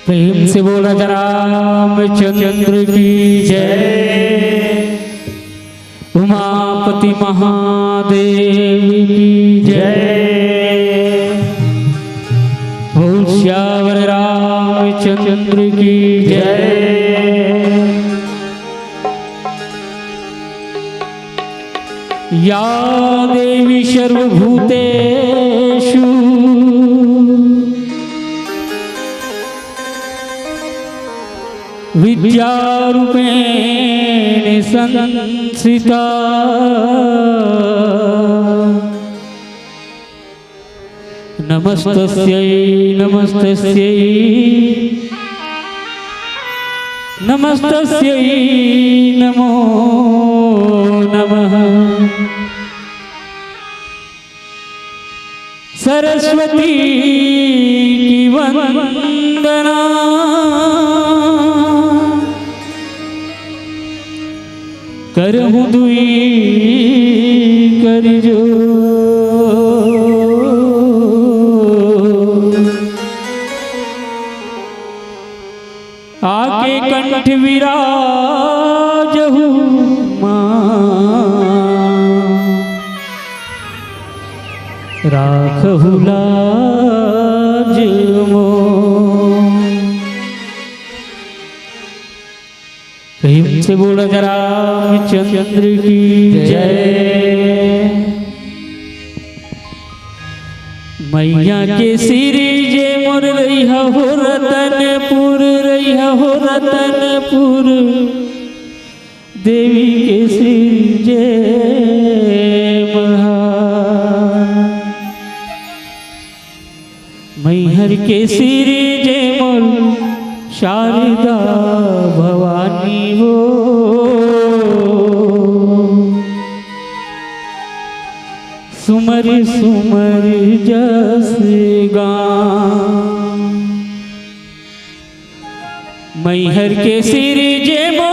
प्रेम से बोला रामचंद्र की जय, उमापति महादेव की जय, बोल श्यावर रामचंद्र की जय। या देवी सर्वभूतेषु विद्यारूपेण संस्थिता, नमस्तस्यै नमस्तस्यै नमस्तस्यै नमो नमः। सरस्वती की वंदना करहूँ दुई कर जो, आके कंठ विराजहु राखहु लाज मोह। प्रेम से बोला रामचंद्र की जय। मैया के सिर जे मोर रैहा हो रतनपुर, रैहा हो रतनपुर, देवी के सिर जे महा, मैहर के सिर जे मोर शारदा भवानी हो। सुमर सुमर जस गान मैहर के सिर जेमो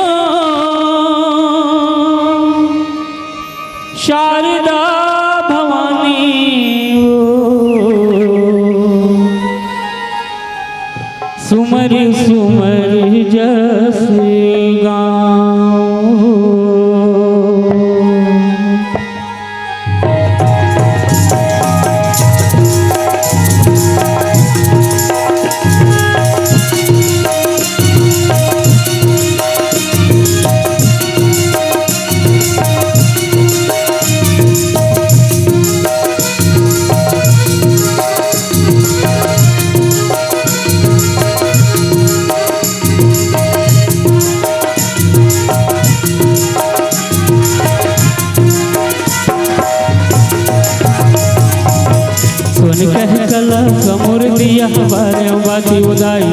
शारदा भवानी सुमर सुमर जस गान। कह कला कमुर दिया बारे बाती उदाई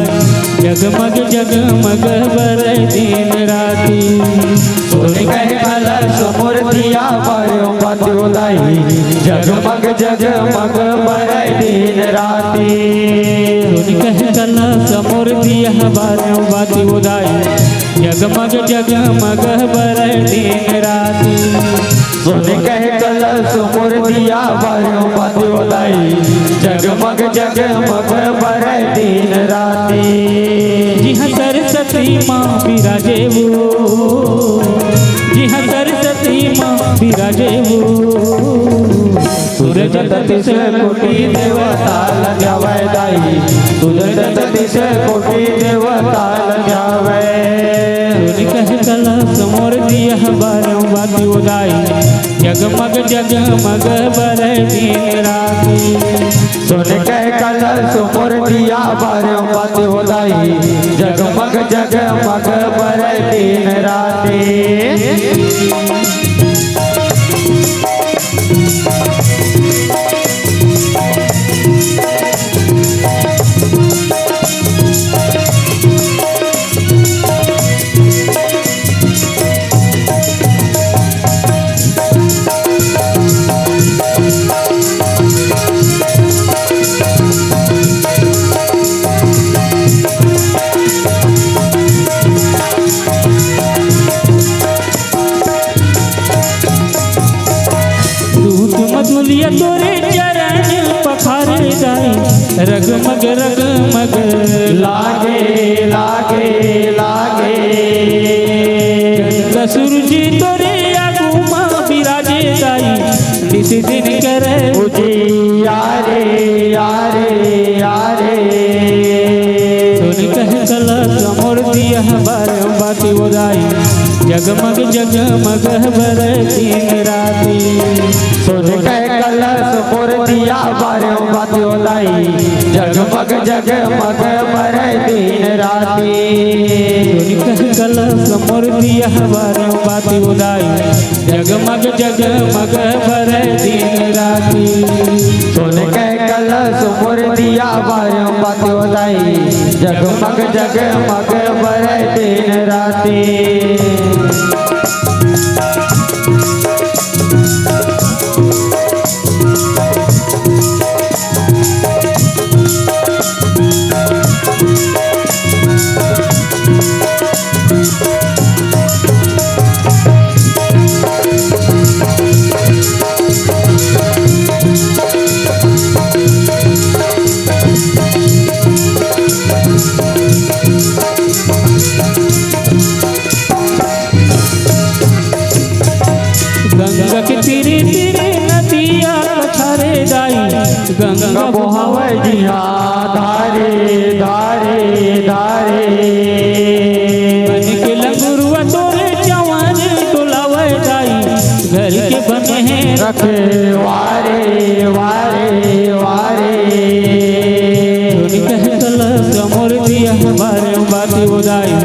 जगमग जगमग बर दिन राती। सोने कह कला कमुर दिया बारे बाती उदाई जगमग जगमग बर दिन राती। सोने कह कला कमुर दिया बारे बाती उदाई जगमग जगमग बर दिन राती। सोने कह कला कमुर दिया बारे बाती उदाई जगमग जगमग बर दिन राती। जी हाँ सरस्वती माँ विराजे वो, जी हाँ सरस्वती माँ विराजे वो। सूरज ततिश कोटि देवता लगावे दाई, सूरज ततिश कोटि देवता लगावे। कह कला समोर दिया बारों बाती उदाई जगमग जगमग बर दिन राती। सोने कह कला समोर दिया बारों बाती उदाई जगमग जगमग बर दिन राती। मधुलिया तोरे चरण पखारे जाए रगमग रगमग लागे लागे लागे। सूरज तोरे आगुमा विराजे जाई निस दिन करे यारे यारे यारे। सोने कह कला कमोर दिया बार बाती उदाई जगमग जगमग बर दिन राती। सोने कह कला कमुर दिया बारे बाती उदाई जगमग जगमग बर दिन राती। सोने कह कला कमोर दिया बार बाती उदाई जगमग जगमग बर दिन राती। सोने कह कला कमुर दिया बारे बाती उदाई जगमग जगमग बर दिन राती। गंगा के तीरे तीरे नदिया पछारे जाई गंगा बहावे जिया धारे धारे धारे। बन के लंगुरुआ तोरे जवान टोलावे जाई घर के बने हैं रखे वारे वारे वारे। कह कला कमोर दिया बारे बाती उदाई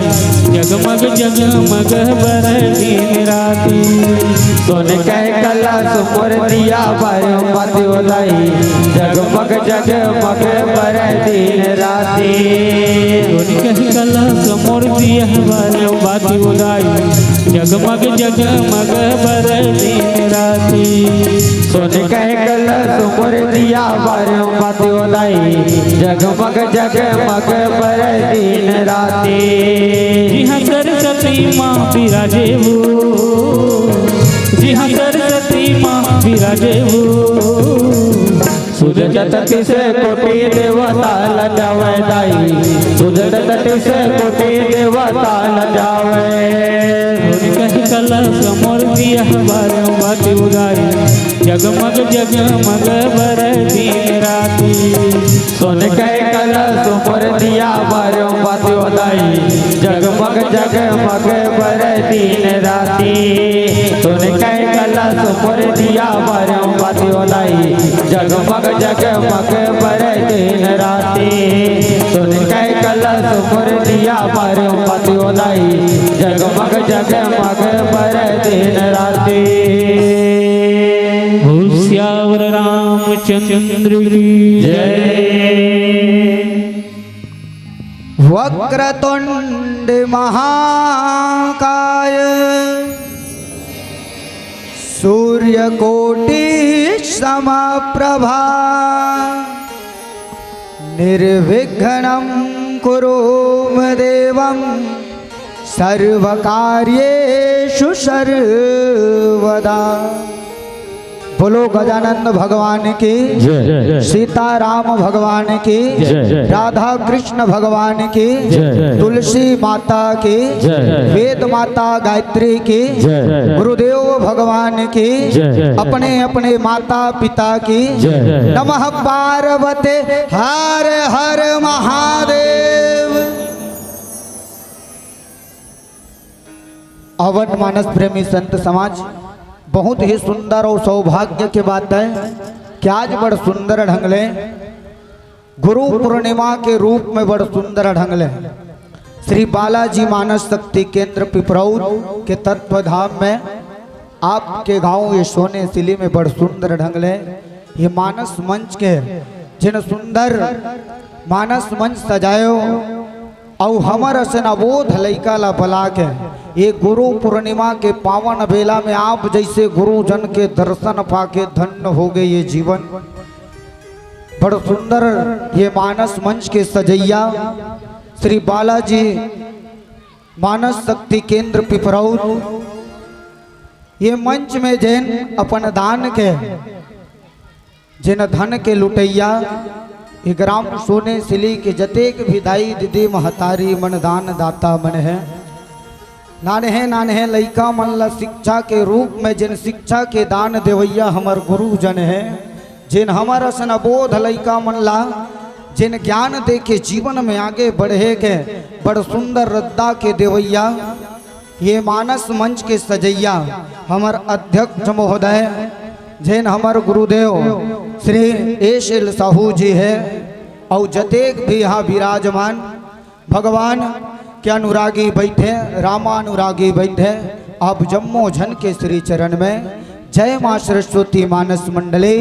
जगमग जगमग बर दिन राती। सोने कह कला कमुर दिया बारे बाती उदाई जगमग जगमग बर दिन राती। सोने कह कला कमोर दिया बारे बाती उदाई जगमग जगमग बर दिन राती। सोने कह कलश मोर दिया बारम बाती उदाई जगमग जगमग बर दिन राती जी हाँ सरस्वती माँ विराजे वो, जी हाँ सरस्वती माँ विराजे वो। सुजत तट से कोटि देवता लजावे दाई सुजत तट से कोटि देवता लजावे कह कलश मोर दिया बारम बाती उदाई जगमग जगमग बर दिन राती। सोने कह कलश मोर दिया बारम बाती उदाई जगमग जगमग बर दिन राती सोने कह कलश मोर दिया बारम बाती उदाई जगमग जगमग बर दिन राती सोने कह कलश मोर दिया बारम बाती उदाई जगमग जगमग बर दिन राती। श्यावर रामचंद्र की जय। वक्रतुंड महाकाय सूर्यकोटि समप्रभा निर्विघ्नं कुरु देवं सर्वकार्येषु सर्वदा। बोलो गजानन भगवान की, सीताराम भगवान की, राधा कृष्ण भगवान की, तुलसी माता की, वेद माता गायत्री की, गुरुदेव भगवान की, अपने अपने माता पिता की। नमः पार्वते हर हर महादेव। अवन मानस प्रेमी संत समाज, बहुत ही सुंदर और सौभाग्य की बात है कि आज बड़ सुंदर ढंग ले गुरु पूर्णिमा के रूप में बड़ सुंदर ढंग ले श्री बालाजी मानस शक्ति केंद्र पिपरौर के तत्वधाम में आपके गांव ये सोने सिली में बड़ सुंदर ढंग ले ये मानस मंच के जिन सुंदर मानस मंच सजायो और हमर से नवोध लैका ला बला के ये गुरु पूर्णिमा के पावन बेला में आप जैसे गुरुजन के दर्शन पाके धन्य हो गए ये जीवन। बड़ सुंदर ये मानस मंच के सजैया श्री बालाजी मानस शक्ति केंद्र पिपरौर ये मंच में जैन अपन दान के जिन धन के लुटैया ये ग्राम सोने सिली के जतेक भी दाई दीदी महतारी मन दान दाता मन है नाने लइका मन ला शिक्षा के रूप में जिन शिक्षा के दान देवैया हमर गुरुजन है जिन हमारा सनबोध लइका मन ला जिन ज्ञान दे के जीवन में आगे बढ़े के बड़ सुंदर रद्दा के देवैया ये मानस मंच के सजैया हमर अध्यक्ष महोदय जिन हमर गुरुदेव श्री एशिल साहू जी है और जतेक भी यहाँ विराजमान भगवान के अनुरागी बैठे रामानुरागी बैठे अब जम्मो झन के श्री चरण में जय माँ सरस्वती मानस मंडले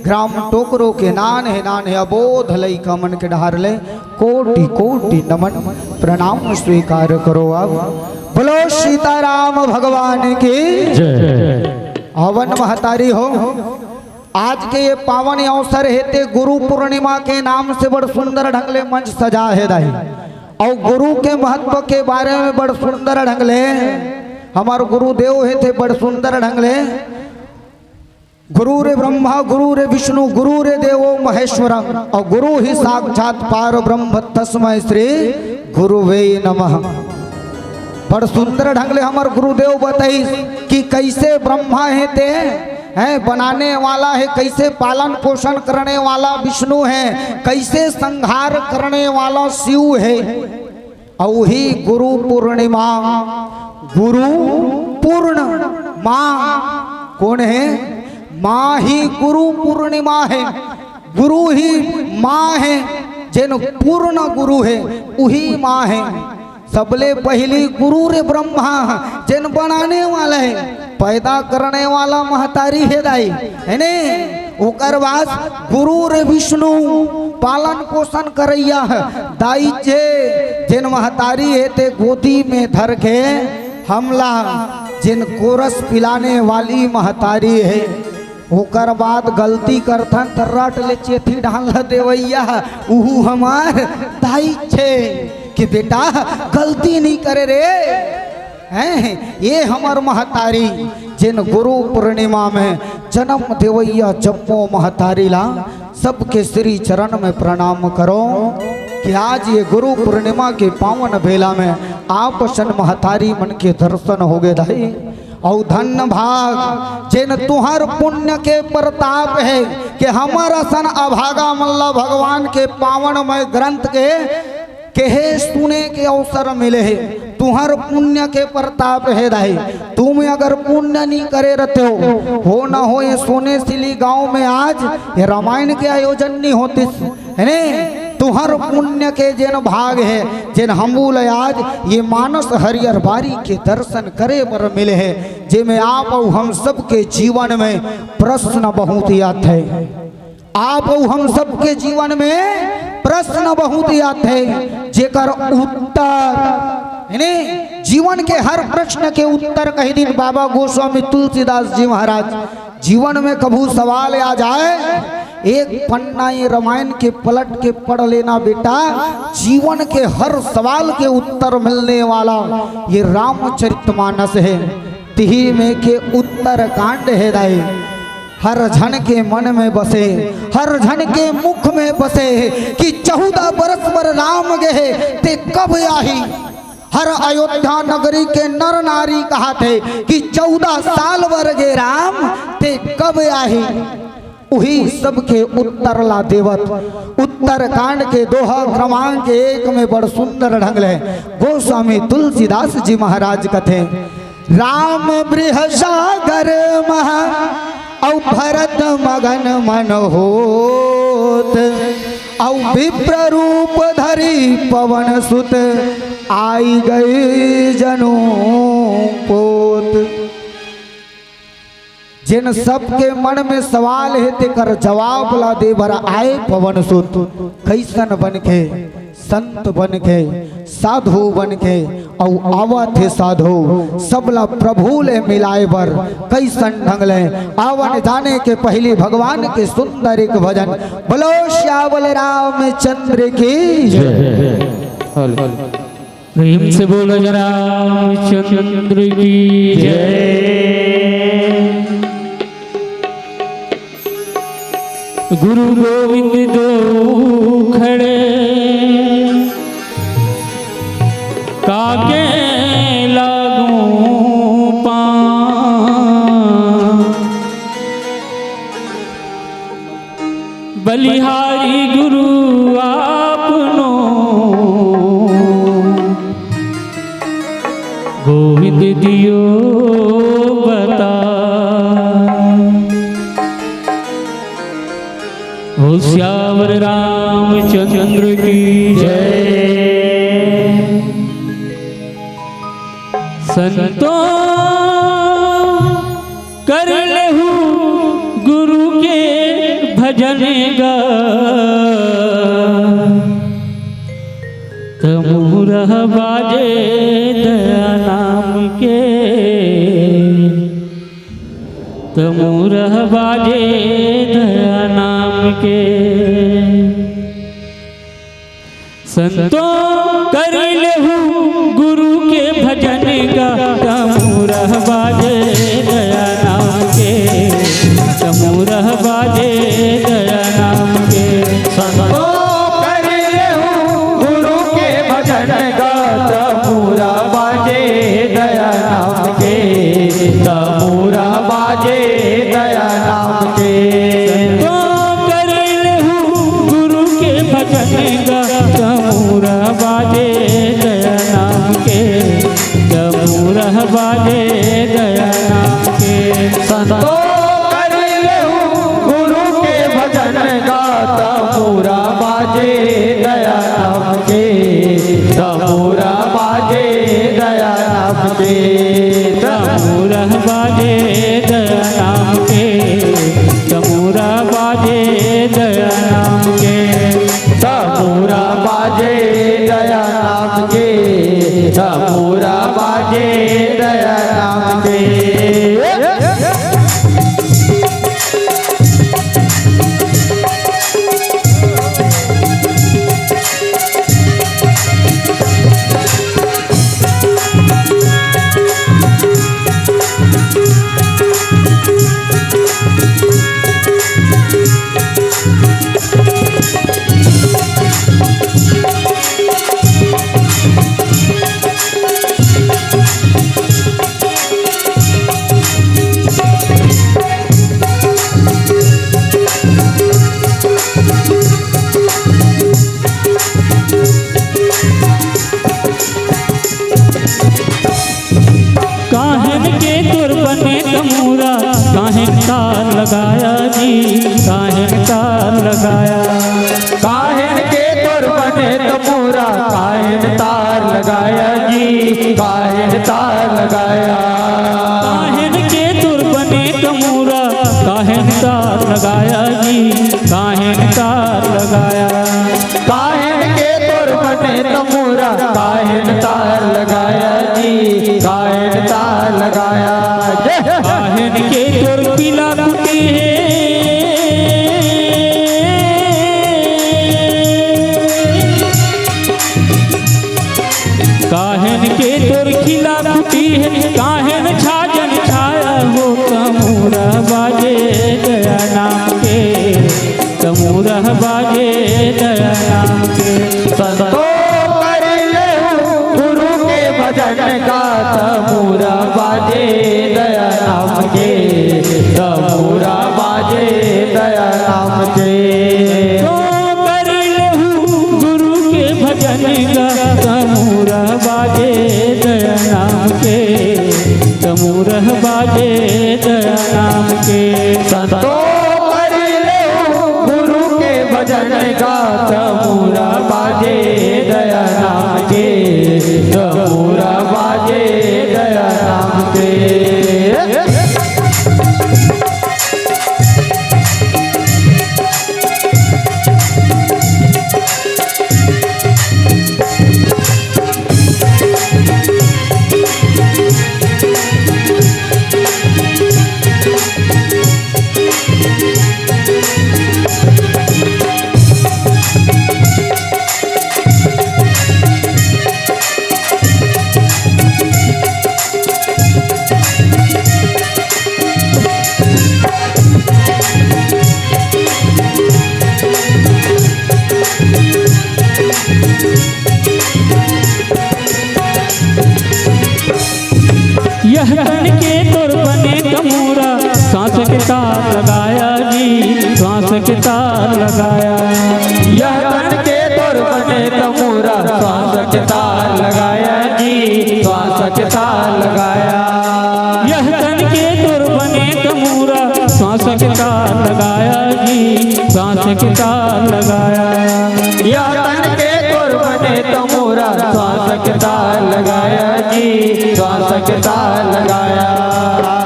ग्राम टोकरो के नान है अबोध लई का मन के ढार ले कोटि कोटि नमन प्रणाम स्वीकार करो। अब बोलो सीताराम भगवान की हवन महतारी हो। आज के ये पावन अवसर हेते गुरु पूर्णिमा के नाम से बड़ सुंदर ढंग ले मंच सजा है दाई और गुरु के महत्व के बारे में बड़ सुंदर ढंग ले हमारे गुरुदेव है थे बड़ सुंदर ढंग ले गुरु रे ब्रह्मा गुरु रे विष्णु गुरु रे देवो महेश्वरम और गुरु ही साक्षात पार ब्रह्म तस्मै श्री गुरुवे नमः। बड़ सुंदर ढंग ले हमारे गुरुदेव बताई कि कैसे ब्रह्मा है ते है बनाने वाला है, कैसे पालन पोषण करने वाला विष्णु है, कैसे संहार करने वाला शिव है। और ही गुरु पूर्णिमा गुरु पूर्ण माँ कौन है? माँ ही गुरु पूर्णिमा है, गुरु ही माँ है, जिन पूर्ण गुरु है वही माँ है। सबले पहली गुरु रे ब्रह्मा जिन बनाने वाला है, पैदा करने वाला महतारी है दाई है ने। ओकर बाद गुरु रे विष्णु पालन पोषण करैया है दाई जे जिन महतारी है ते गोदी में धर के हमला जिन कोरस पिलाने वाली महतारी है ओकर बाद गलती करथन त रट ले चेथी डाल देवैया उहू हमार दाई छे कि बेटा गलती नहीं करे रे हैं। ये हमार महतारी जिन गुरु पूर्णिमा में जन्म देवैया जप्पो महतारी ला सबके श्री चरण में प्रणाम करो कि आज ये गुरु पूर्णिमा के पावन बेला में आप सन महतारी मन के दर्शन हो गए दाई। और धन्य भाग जिन तुहर पुण्य के प्रताप है कि हमारा सन अभागा मल्ला भगवान के पावनमय ग्रंथ के कहे सुने के अवसर मिले है। तुहर पुण्य के प्रताप है दाई। तुम अगर पुण्य नहीं करे रहते हो ना हो ये सोने सिली गांव में आज ये रामायण के आयोजन नहीं होती है ने। तुहर पुण्य के जिन भाग है जिन हमूल आज ये मानस हरियर बारी के दर्शन करे बर मिले है जिनमें आप और हम सब के जीवन में प्रश्न बहुत आते है। आप और हम सब के जीवन में प्रश्न बहुत आते है जेकर उत्तर है जीवन के हर प्रश्न के उत्तर कहीं दिन बाबा गोस्वामी तुलसीदास जी महाराज जीवन में कभू सवाल आ जाए एक पन्ना ये रामायण के पलट के पढ़ लेना बेटा। जीवन के हर सवाल के उत्तर मिलने वाला ये रामचरितमानस है। तिही में के उत्तर कांड है दाई। हर जन के मन में बसे हर जन के मुख में बसे कि 14 बरस पर राम गए ते कब आही। हर अयोध्या नगरी के नर नारी कहा थे कि 14 साल वर्गे राम ते कब आही। वही सबके उत्तर ला देवत उत्तर कांड के दोहा क्रमांक 1 में बड़ सुंदर ढंग ले गोस्वामी तुलसीदास जी महाराज कथे राम बृहसागर महा औ भरत मगन मन होत औ विप्र रूप धरी पवन सुत आई गई जनो पोत। जिन सबके मन में सवाल है तेकर जवाब ला दे भर आए पवन सुत। कैसन बन के संत बन के साधु बन के औ आवत है साधु सबला प्रभु ले मिलाए बर कैसन ढंग ले आवन जाने के पहले भगवान के सुंदर एक भजन बोलो श्यावल रामचंद्र की प्रेम से बोलो रामचंद्र की जय। गुरु गोविंद दो खड़े काके लागू पां बलिहारी गुरु आपनो गोविंद दियो बता। हो श्यावर रामचंद्र की जय। संतों कर लेहू गुरु के भजन गा तमुरह बाजे दया नाम के तमुरह बाजे दया नाम के। संतों कर लेहू गुरु के भजन का तमुरह बाजे दया नाम के तमुरह बाजे दया नाम के। संतों कर लेहू गुरु के भजन का तमुरा बाजे दया नाम के तमुरा बाजे दया नाम के। कर लेहू गुरु के भजन का तमुरा बाजे दया नाम के तमुरा बाजे दया नाम के। संतों कर लेहू गुरु के भजन का तमुरा बाजे दया नाम के तमुरा बाजे दया नाम के तमुरा बाजे दया नाम के तमुरा बाजे दया नाम के तमुरा बाजे दया नाम के तमुरा बाजे दया नाम के। काहे न तार लगाया जी, काहे न तार लगाया। काहे के तोर बने तमोरा, काहे न तार लगाया जी, काहे न तार लगाया। काहे न के तोर पीला कुटी है, काहेन के तोर खिला कुटी है, काहेन छाजन छाया हो तमूरा बाजे दया नाम के, तमूरा बाजे दया नाम के। संतो कर ले गुरु के भजन का, तमूरा बाजे दया नाम के, तमूरा बाजे दया नाम के। तो कर लेहू गुरु के भजन का, तमूरा बाजे दया नाम के, तमूरा बाजे दया नाम के। संतो कर ले गुरु के भजन का, तमूरा बाजे दया नाम के, तमूरा बाजे दया नाम के। यह तन के तोर बने तमूरा, सांस के तार लगाया जी, सांस के तार लगाया। यह तन के तोर बने तमूरा, श्वास के तार लगाया जी, श्वास के तार लगाया। यह तन के तोर बने तमूरा, सांस के तार लगाया जी, सांस के तार लगाया। यह तन के तोर बने तमूरा, श्वास के तार लगाया जी, श्वास के तार लगाया।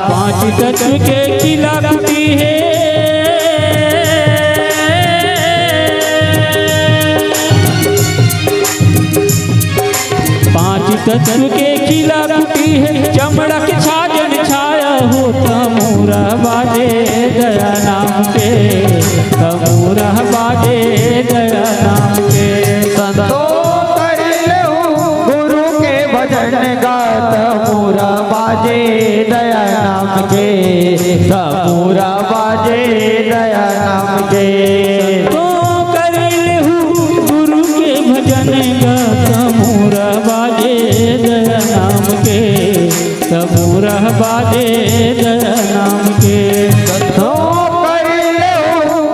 पांच तत्व के खिला कुटी है, पांच तत्व के खिला कुटी है, चमड़ा के छाजन छाया हो तमूरा बाजे दया नाम के, तमूरा बाजे दया नाम के। संतो कर ले गुरु के भजन का, तमूरा बाजे दया नाम के, तमूरा बाजे दया नाम के। तो कर लेहू गुरु के भजन का, तमूरा बाजे दया नाम के, तमूरा बाजे दया नाम के। संतो कर ले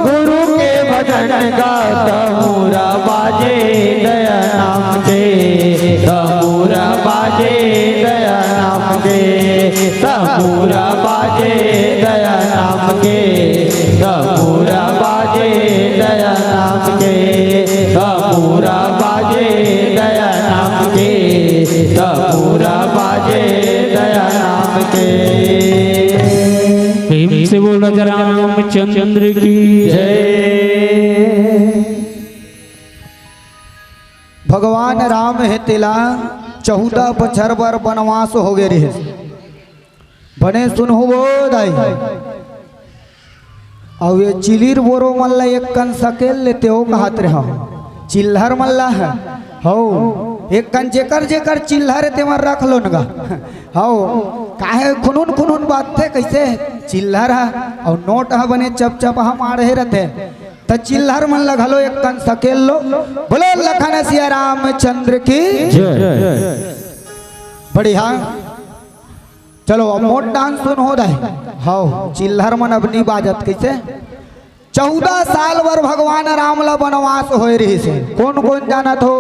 गुरु के भजन का, तमूरा बाजे दया नाम के, तमूरा बाजे दया नाम के, तमूरा बाजे दया नाम के, तमूरा बाजे दया नाम के, तमूरा बाजे दया नाम के, तमूरा बाजे दया नाम के। प्रेम से बोल राजा रामचंद्र की जय। भगवान राम है तिला 14 बछर बर वनवास हो गए रहे, बने सुन हो दाई। और ये चिलीर बोरो मल्ला एक कन सकेल लेते हो कहत रहा, चिल्हर मल्ला है हो एक कन जेकर जेकर चिल्हर ते मर रख लो नगा हो। काहे खुनून खुनून बात थे कैसे चिल्हर है और नोट है बने चप चप हम आ रहे रहते, तो चिल्हर मन लगलो एक कन सकेल लो। बोलो लखन सिया रामचंद्र की बढ़िया। चलो अब मोट डांस सुन हो रहा हाउ चिल्हर मन अब नहीं बाजत कैसे। 14 साल बर भगवान राम ला वनवास हो रही से, कौन कौन जाना तो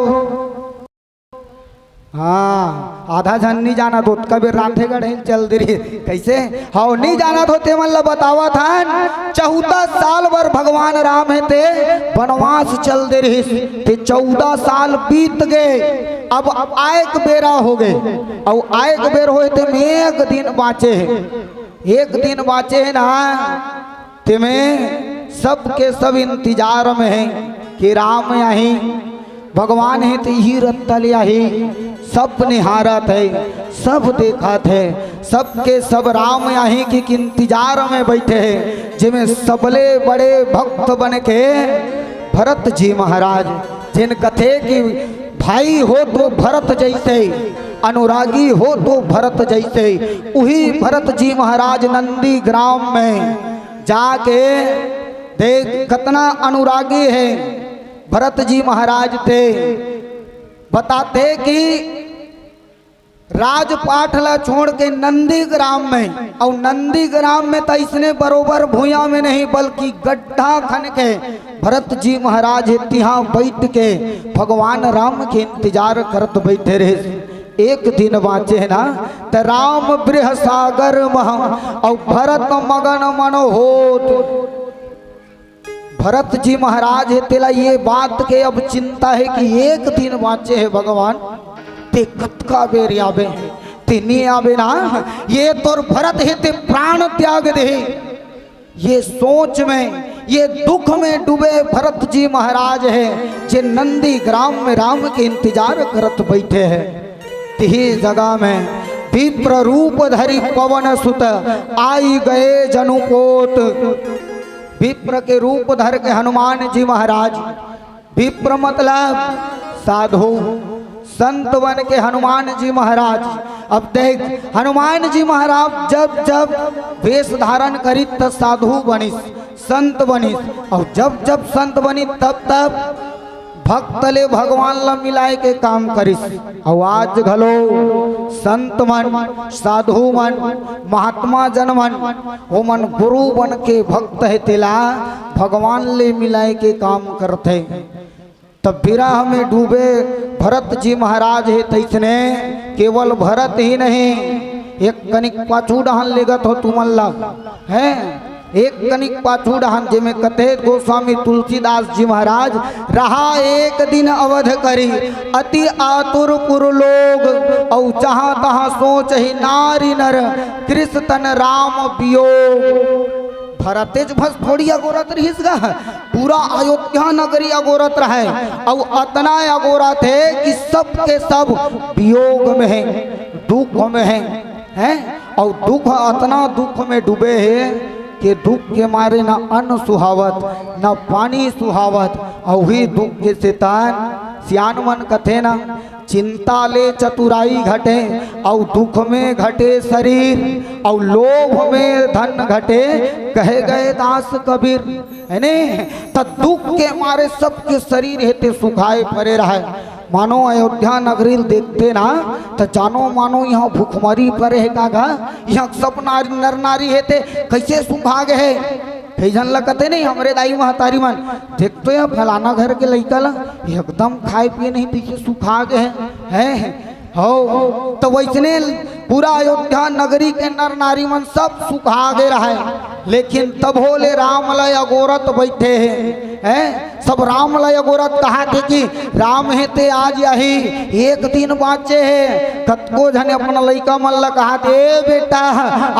हाँ आधा जन नहीं जाना तो कभी राधेगढ़ चल दे रही कैसे हाउ नहीं जाना तो ते मन ला बतावा था। 14 साल बर भगवान राम है ते वनवास चल दे रही ते 14 साल बीत गए। अब आए के बेरा हो गए और आए के बेर होए ते में एक दिन बाँचे है, एक दिन बाँचे है ना तिमें सब के सब इंतजार में है कि राम यही भगवान है तो ही रत्तल यही सब निहारत है सब देखत है सबके सब राम यही के इंतजार में बैठे हैं जिनमें सबले बड़े भक्त बन के भरत जी महाराज जिन कथे कि भाई हो तो भरत जैसे अनुरागी हो तो भरत जैसे वही भरत जी महाराज नंदी ग्राम में जाके देख कितना अनुरागी है भरत जी महाराज थे बताते कि राजपाट ला छोड़ के नंदी ग्राम में और नंदी ग्राम में तो इसने बरोबर भूया में नहीं बल्कि गड्ढा खन के भरत जी महाराज यहाँ बैठ के भगवान राम के इंतजार करत बैठे रहे। एक दिन बाँचे ना तो राम बृह सागर मह और भरत मगन मन होत। भरत जी महाराज है तेला ये बात के अब चिंता है कि एक दिन बाँचे है भगवान ते कतका बेर आवे ते नहीं आवे ना ये तोर भरत है ते प्राण त्याग दे। ये सोच में ये दुख में डूबे भरत जी महाराज है जे नंदी ग्राम में राम के इंतजार करत बैठे हैं। तिही जगह में विप्र रूप धरि पवन सुत आई गए जनुकोट। विप्र के रूप धर के हनुमान जी महाराज विप्र मतलब साधु संत बन के हनुमान जी महाराज। अब देख हनुमान जी महाराज जब जब वेश धारण करी तब साधु बनी संत बनी और जब जब संत बनी तब तब भक्त ले भगवान ला मिलाए के काम करिस। और आज घलो संत मन साधु मन महात्मा जन मन वो मन गुरु बन के भक्त है तेला भगवान ले मिलाए के काम करते। तब विरह में डूबे भरत जी महाराज है तैसने केवल भरत ही नहीं एक कनिक पाछू डहन लेगत हो तुमन ला है एक कनिक पाछू डहन जिमें कथे गोस्वामी तुलसीदास जी महाराज रहा एक दिन अवध करी अति आतुर पुर लोग और जहाँ तहाँ सोच ही नारी नर कृष्ण तन राम वियोग। भरतेज भस थोड़ी अगोरत रहीस गा पूरा अयोध्या नगरी अगोरत रहे और अतना अगोरत है कि सब के सब वियोग में है दुख में है और दुख अतना दुख में डूबे है कि दुख के मारे न अन्न सुहावत न पानी सुहावत और ही दुख के शैतान सियान मन कथे ना चिंता ले चतुराई घटे और दुख में घटे शरीर और लोभ में धन घटे कहे गए दास कबीर है ने। तो दुख के मारे सबके शरीर हेते सुखाए पड़े रहे। मानो अयोध्या नगरी देखते ना तो जानो मानो यहाँ भूखमरी पड़े है कागा यहाँ सब नारी नर नारी हेते कैसे सुखा गए फैजन लगते नहीं हमरे दाई महतारी मन देखते हैं फलाना घर के लड़का ला एकदम खाए पिए नहीं पीछे सुखा गए हैं हो। तो वैसने पूरा अयोध्या नगरी के नर नारी मन सब सुखा गए रहे लेकिन तब होले रामलय अगोरत बैठे हैं सब रामलय अगोरत कहा थे कि राम है ते आज यही एक दिन बाँचे है। कतको जने अपना लड़का मन ला कहा थे बेटा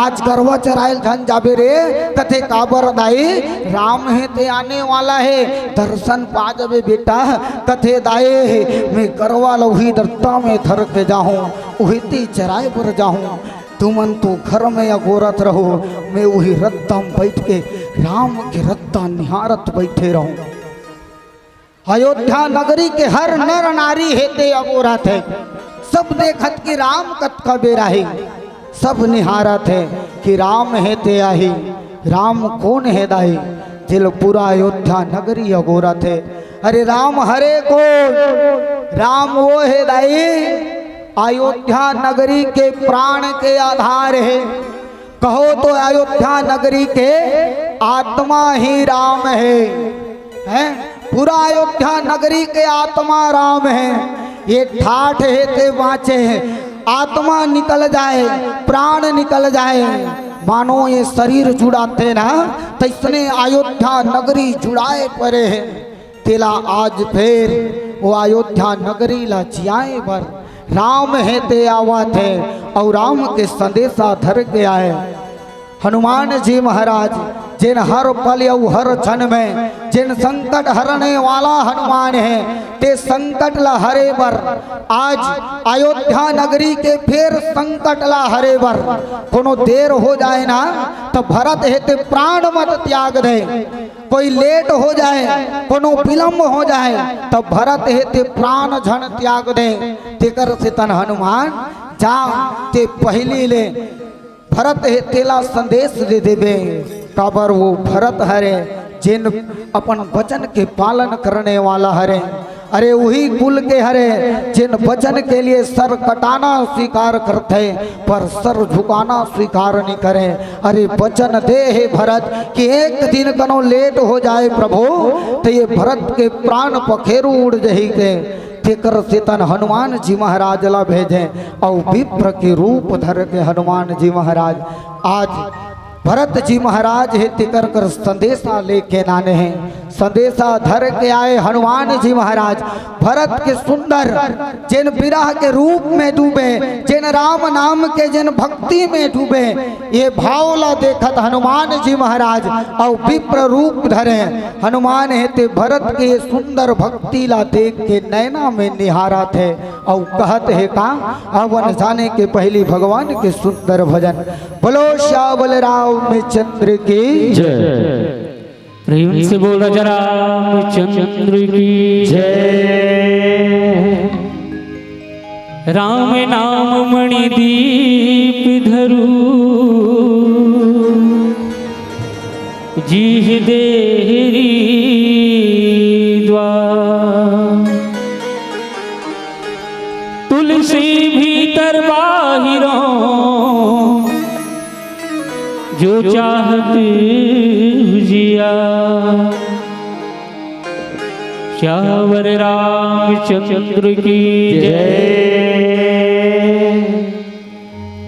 आज गरवा चरायल धन जाबे रे कथे काबर दाई राम है ते आने वाला है दर्शन पा जाबे बेटा कथे दाए मैं गरवा लही दत्ता में धर के जाऊँ उहिती चराए पर जाऊँ तुमन तो घर में अगोरत रहो मैं वही रत्ता में बैठ के राम के रत्ता निहारत बैठे रहूं। अयोध्या नगरी के हर नर नारी हेते अगोरत है सब देखत कि राम कत का बेरा है सब निहारत है कि राम हेते आही राम कौन है दाई जिल पूरा अयोध्या नगरी अगोरत है। अरे राम हरे को राम वो है दाई अयोध्या नगरी के प्राण के आधार है। कहो तो अयोध्या नगरी के आत्मा ही राम है पूरा अयोध्या नगरी के आत्मा राम है। ये ठाठ है ते बाँचे हैं आत्मा निकल जाए प्राण निकल जाए मानो ये शरीर जुड़ाते ना तैसने अयोध्या नगरी जुड़ाए पड़े हैं तेला आज फिर वो अयोध्या नगरी ला जियाए पर राम है ते आवत है और राम के संदेशा धर के आए। हनुमान जी महाराज जिन हर पल और हर क्षण में जिन संकट हरने वाला हनुमान है ते संकट ला हरे बर आज अयोध्या नगरी के फिर संकट ला हरे बर कोनो देर हो जाए ना तो भरत हेते प्राण मत त्याग दे, कोई लेट हो जाए कोनो विलम्ब हो जाए तो भरत हेते प्राण झन त्याग दे। तेकर से तन हनुमान जा ते पहली ले भरत हे तेला संदेश दे देवे काबर वो भरत हरे जिन अपन वचन के पालन करने वाला हरे। अरे वही कुल के हरे जिन वचन के लिए सर कटाना स्वीकार करते पर सर झुकाना स्वीकार नहीं करे। अरे वचन दे हे भरत कि एक दिन कनो लेट हो जाए प्रभु तो ये भरत के प्राण पखेरु उड़ जही के। तेकर से तन हनुमान जी महाराज ला भेजे और विप्र के रूप धर के हनुमान जी महाराज आज भरत जी महाराज हे तेकर कर संदेशा लेके नाने हैं। संदेशा धर के आए हनुमान जी महाराज भरत के सुंदर जिन विरह के रूप में डूबे जिन राम नाम के जिन भक्ति में डूबे ये भावला देखत हनुमान जी महाराज और विप्र रूप धरे हनुमान हेते भरत के सुंदर भक्ति ला देख के नैना में निहारा थे और कहत है का अवन जाने के पहली भगवान के सुंदर भजन बोलो श्यामल रामचंद्र की जय। प्रेम से बोल राजा रामचंद्र की जय। राम नाम मणि दीप धरू जीह देहरी द्वार तुलसी भीतर बाहिरों जो चाहत जिया श्यावर रामचंद्र की जय।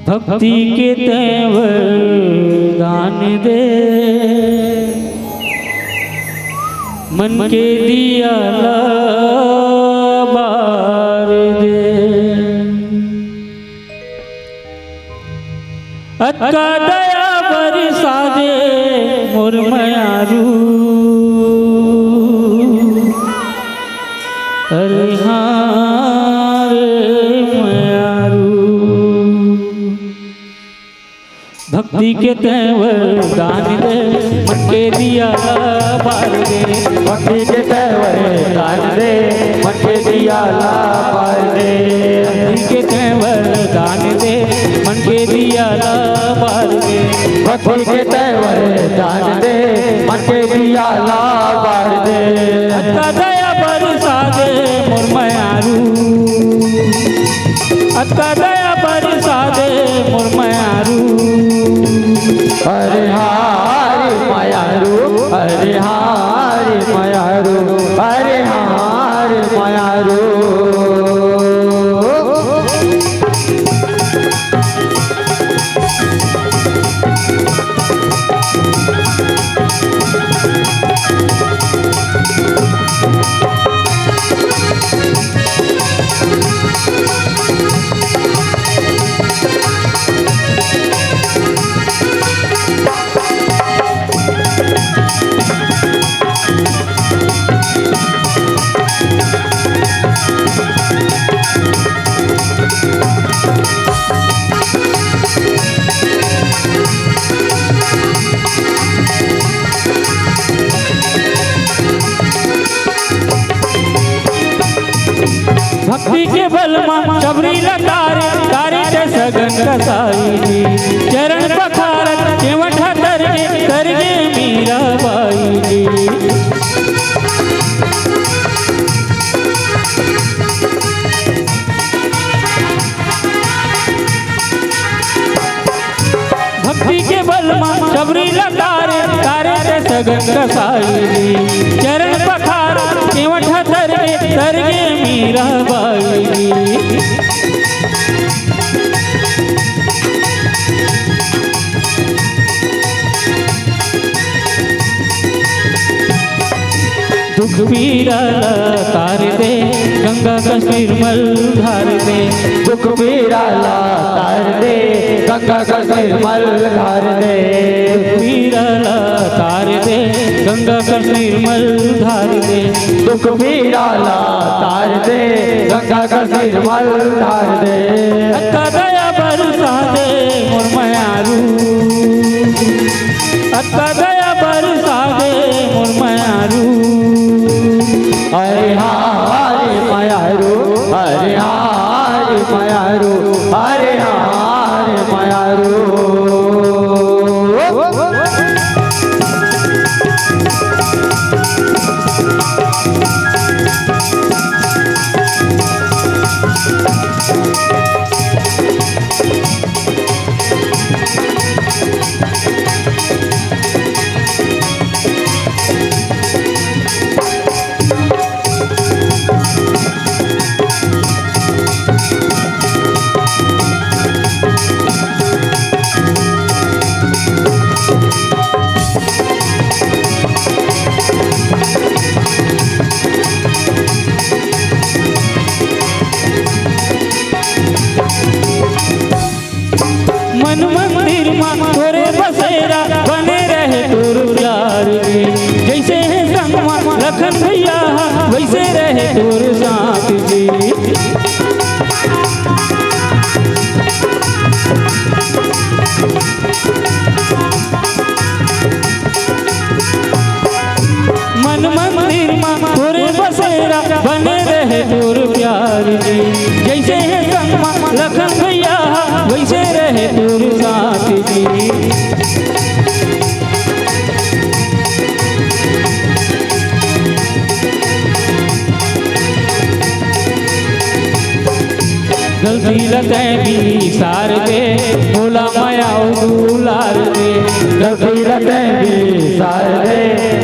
भक्ति के तेवर दान दे मन के दिया बार दे अक्का दया बरसा दे मोर मयारू। अरे हाँ रे मयारू भक्ति के तेवर दान दे मन के दिया बार दे। भक्ति के तेवर दान दे मन के दिया बार दे। भक्ति के तेवर दान दे मन के दिया बार दे। भक्ति के तेवर दान दे मन के दिया बार दे। अक्का दया बरसा दे मोर मयारू। अक्का दया बरसा दे मोर मयारू। हरे हारे मयारू हरे हारे मयारू हरे हारे मयारू। भक्ति के बल मां शबरी लतारे तारे ते सगन कसाई जी चरण पखारत केवठा करगे मीरा बाई जी। भक्ति के बल मां शबरी लतारे तारे ते सगन कसाई जी चरण पखारत केवठा करगे मीरा बाई जी। दुख पीरा तार दे गंगा का कस निर्मल धार दे, दुख पीड़ा ला तार दे, गंगा कस निर्मल धार दे, पीड़ा ला तार दे, गंगा कस निर्मल धार दे, दुख पीड़ा ला तार दे, गंगा कस निर्मल धार दे। अक्का दया बरसा दे मोर मयारू, अक्का दया बरसा दे मोर मयारू। हरे हरे मयारू, हरे हरे मयारू, हरे हरे मयारू। मन मंदिर मां तोरे बसेरा बने रहे तोर प्यार गे, जैसे है संगमा लखन भैया वैसे रहे तोर साथ जी। मन मंदिर मां तोरे बसेरा बने रहे तोर प्यार गे, जैसे है संगमा लखन भैया वैसे रहे तोर साथ जी। गलती लते भी सार दे, मोला माया दुलार दे, गलती लते भी सार दे,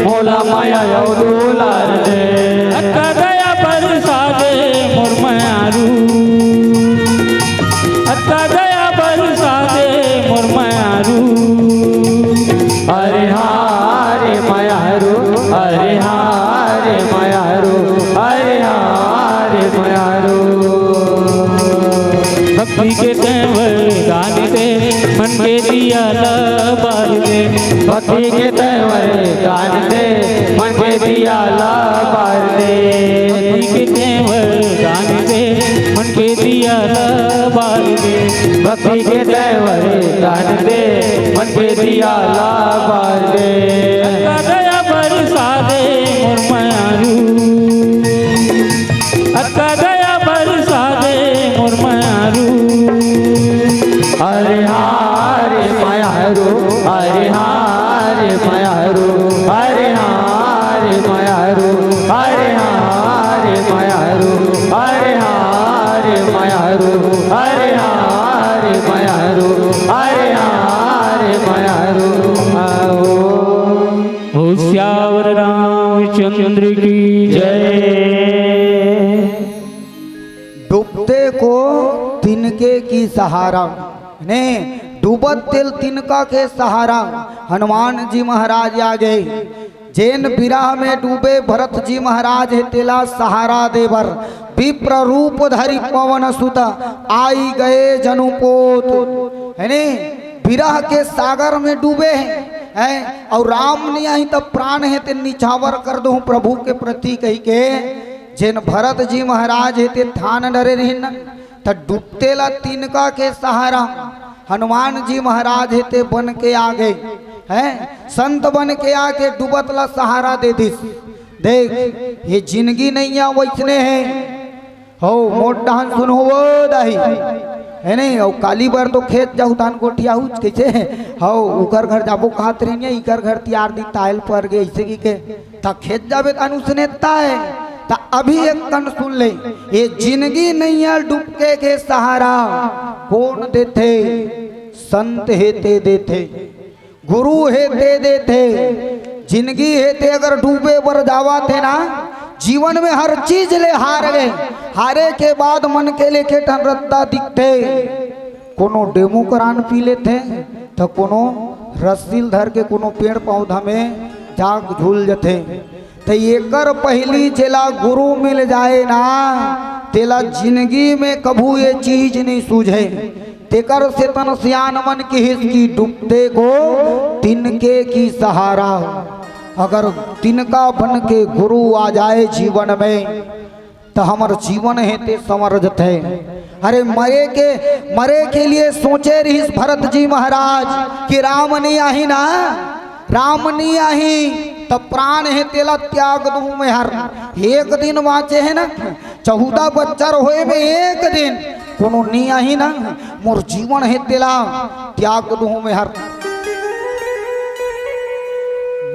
मोला माया दुलार दे। अक्का दया बरसा दे मोर मयारू, अक्का दया बरसा दे मोर मयारू। हरे हरे मयारू, हरे हरे मयारू, हरे हरे मयारू। भक्ति के तेवर गान दे, मन के दिया बार दे, भक्ति के तेवर गान दे, मन के दिया ला बार दे। भक्ति के तेवर गान दे, मन के दिया बार दे, भक्ति के तेवर गान दे, मन के दिया ला बार दे। अक्का दया बरसा दे मोर मयारू, अक्का दया बरसा दे मोर मयारू। हरे हरे मयारू, हरे हरे मयारू, हरे हरे मयारू, हरे हरे मयारू, हरे हरे मयारू, हरे हरे मयारू, हरे हरे मयारू। हो श्यावर रामचंद्र की जय। डूबते को तिनके की सहारा ने, डूबत तिल तिनका के सहारा हनुमान जी महाराज आ गए। जैन विराह में डूबे भरत जी महाराज है तेला सहारा देवर, विप्र रूप धरि पवन सुत आई गए जनुपोत। है ने विरह के सागर में डूबे हैं, और राम ने आई तब प्राण है ते निछावर कर दो प्रभु के प्रति कही के। जिन भरत जी महाराज है ते थान डरे रहिन त डूबतेला तिनका के सहारा हनुमान जी महाराज है ते बन के आ गए हैं, संत बन के आके डूबतला सहारा दे दिस। देख ये जिंदगी नहीं है वैसने है हो मोट डांस सुन हो दाही है नहीं। और काली बार तो खेत जाऊ तान कोठिया कैसे हो उकर घर जाबो कहत रही इकर घर तियार दी तायल पर गए ऐसे की के ता खेत जाबे तानु सुनेता है। ता अभी एक कन सुन ले, ये जिंदगी नहीं है डुबके के सहारा कौन देते, संत हेते देते, गुरु हेते देते। जिंदगी हेते अगर डूबे बर जावा थे ना, जीवन में हर चीज ले हार गए, हारे के बाद मन के लेके टन रद्दा दिखते। कोनो डेमो करान पी लेते तो कोनो रस्सील धर के कोनो पेड़ पौधा में जाग झूल जते। तो एकर पहली चला गुरु मिल जाए ना, तेला जिंदगी में कभू ये चीज नहीं सूझे। तेकर से तन सियान मन की हिस्की डूबते को तिनके की सहारा। अगर तिनका बन के गुरु आ जाए जीवन में तो हमार जीवन हेते समर्थ है। अरे मरे के लिए सोचे रही भरत जी महाराज कि राम नहीं आही ना, राम नहीं आही तब प्राण है तेला त्याग दू में हर। एक दिन बाँचे है ना, 14 बच्चर होए में एक दिन कोनो नहीं आही ना, मोर जीवन है तेला त्याग दू में हर।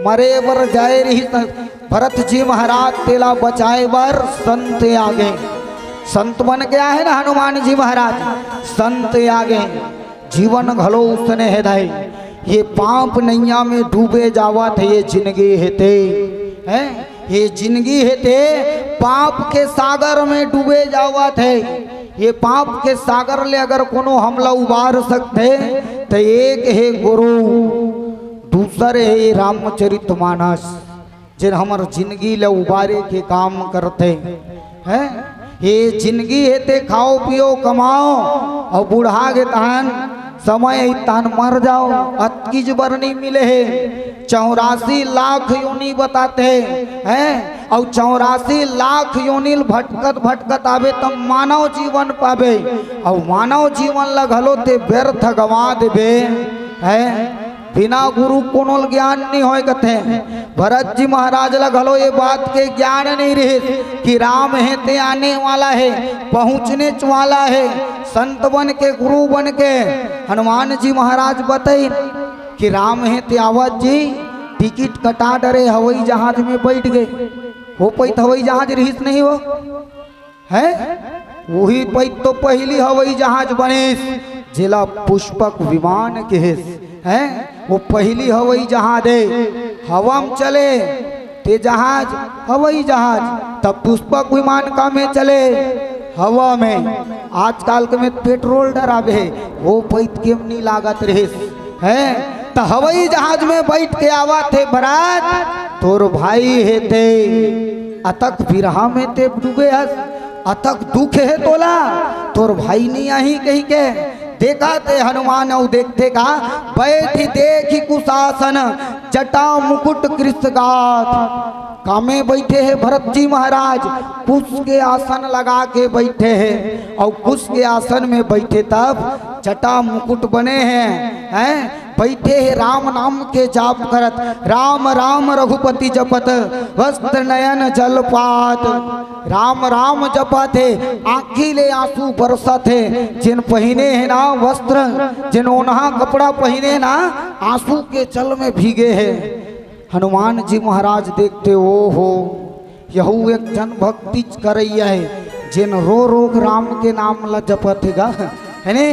मरे बर जाए रही भरत जी महाराज तेला बचाए बर संत आगे। संत बन गया है ना हनुमान जी महाराज, संत आगे जीवन घलो उसने हृदय। ये पाप नैया में डूबे जावा थे, ये जिंदगी हेते हैं, ये जिंदगी हेते पाप के सागर में डूबे जावा थे। ये पाप के सागर ले अगर कोनो हमला उबार सकते तो एक है गुरु, दूसरे है रामचरितमानस जिन हमार जिंदगी ले उबारे के काम करते हैं। ये जिंदगी हेते खाओ पियो कमाओ और बूढ़ा के तहन समय तान मर जाओ, अतकीज बर नहीं मिले है। 84 लाख योनि बताते हैं और 84 लाख योनिल भटकत भटकत आवे तब मानव जीवन पावे और मानव जीवन लगलो ते व्यर्थ गवा देवे है। बिना गुरु कोनो ज्ञान नहीं होए कथे। भरत जी महाराज लगलो ये बात के ज्ञान नहीं रहे कि राम है ते आने वाला है, पहुँचने वाला है। संत बन के गुरु बन के हनुमान जी महाराज बताई कि राम है ते आवत जी टिकट कटा डरे हवाई जहाज में बैठ गए। हो पैत हवाई जहाज रहीस नहीं हो है, वही पैत तो पहली हवाई जहाज बने जिला पुष्पक विमान के है। वो पहली हवाई जहाज है, हवा में चले ते जहाज हवाई जहाज, तब पुष्पक विमान का में चले हवा में। आजकल के में पेट्रोल डरावे वो पैत के नहीं लागत रहे है। तो हवाई जहाज में बैठ के आवा थे बरात तोर भाई है ते अतक बिरहा में ते डूबे हस, अतक दुख है तोला तोर भाई नहीं आई कहीं के। देखा ते हनुमान और देखते का बैठी देखी कुशासन जटा मुकुट कृष्णगाथ। कामे बैठे हैं भरत जी महाराज, कुश के आसन लगा के बैठे हैं और कुश के आसन में बैठे तब जटा मुकुट बने हैं बैठे हैं राम नाम के जाप करत। राम राम रघुपति जपत वस्त्र नयन जलपात। राम राम जपत है आँखी ले आंसू बरसत है। जिन पहने है ना वस्त्र, जिन ओनहा कपड़ा पहने ना आंसू के जल में भीगे हैं। हनुमान जी महाराज देखते ओ हो यहू एक जन भक्ति करैया है जिन रो रो राम के नाम ला जपत है ने।